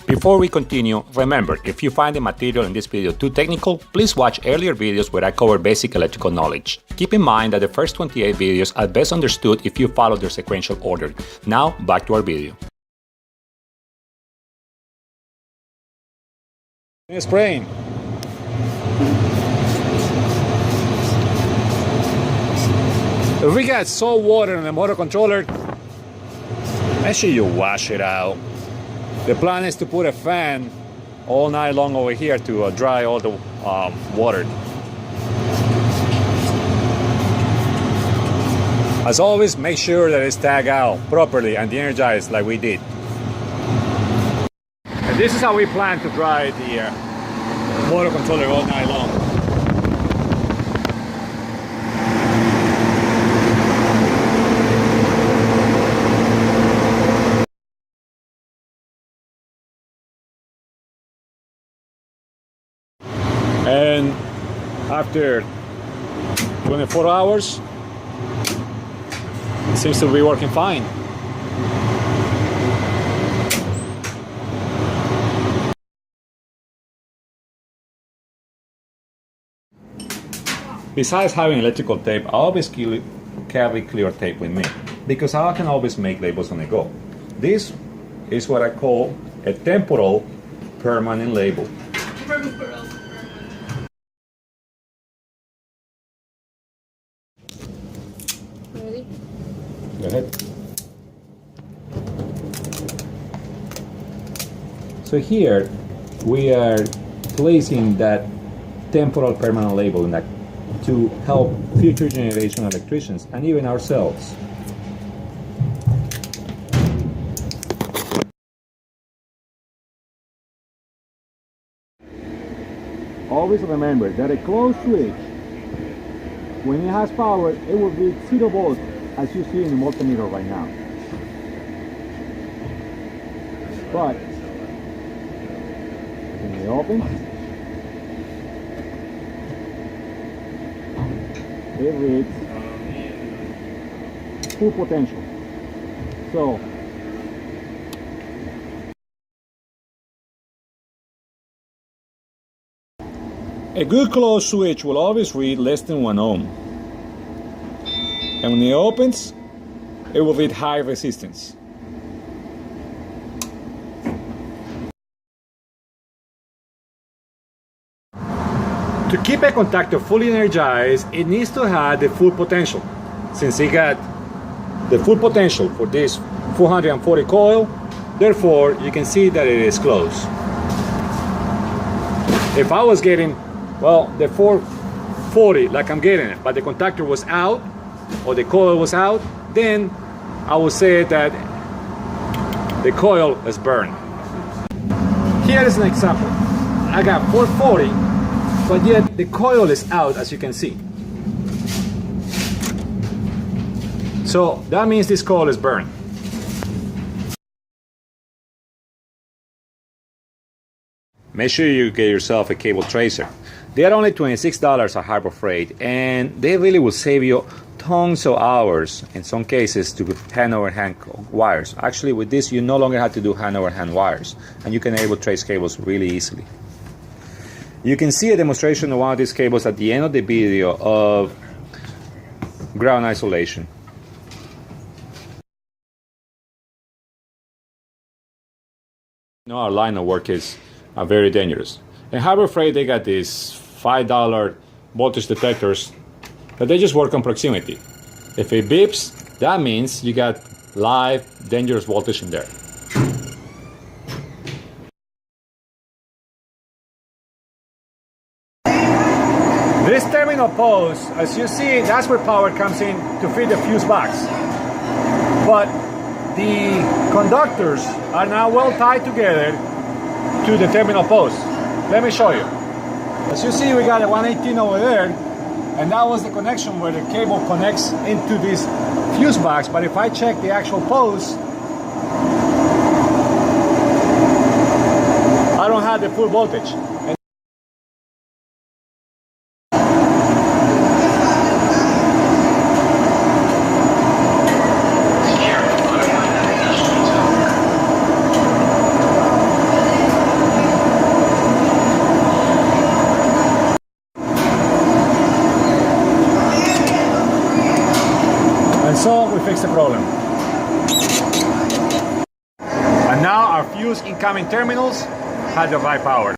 Before we continue, remember, if you find the material in this video too technical, please watch earlier videos where I cover basic electrical knowledge. Keep in mind that the first 28 videos are best understood if you follow their sequential order. Now, back to our video. Spraying. If we got salt water in the motor controller, make sure you wash it out. The plan is to put a fan all night long over here to dry all the water. As always, make sure that it's tagged out properly and de-energized like we did. And this is how we plan to dry the motor controller all night long. And after 24 hours, it seems to be working fine. Besides having electrical tape, I always carry clear tape with me because I can always make labels on the go. This is what I call a temporal permanent label. Ready? Go ahead. So here we are placing that temporal permanent label in that to help future generation electricians and even ourselves. Always remember that a closed switch, when it has power, it will be 0 volts as you see in the multimeter right now. But when it opens, it reads full potential. So a good closed switch will always read less than 1 ohm. And when it opens, it will read high resistance. To keep a contactor fully energized, it needs to have the full potential. Since it got the full potential for this 440 coil, therefore you can see that it is closed. If I was getting, well, the 440 like I'm getting it, but the contactor was out or the coil was out, then I would say that the coil is burned. Here is an example. I got 440, but yet the coil is out, as you can see. So that means this coil is burned. Make sure you get yourself a cable tracer. They are only $26 at Harbor Freight, and they really will save you tons of hours, in some cases, to hand-over-hand wires. Actually, with this, you no longer have to do hand-over-hand wires, and you can able to trace cables really easily. You can see a demonstration of one of these cables at the end of the video of ground isolation. No, our line of work is very dangerous. In Harbor Freight, they got these $5 voltage detectors, but they just work on proximity. If it beeps, that means you got live, dangerous voltage in there. This terminal post, as you see, that's where power comes in to feed the fuse box. But the conductors are now well tied together to the terminal post. Let me show you. As you see, we got a 118 over there, and that was the connection where the cable connects into this fuse box. But if I check the actual post, I don't have the full voltage. And so we fixed the problem. And now our fuse incoming terminals have the right power.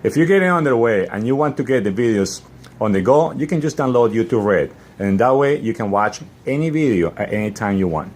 If you're getting underway and you want to get the videos on the go, you can just download YouTube Red, and that way you can watch any video at any time you want.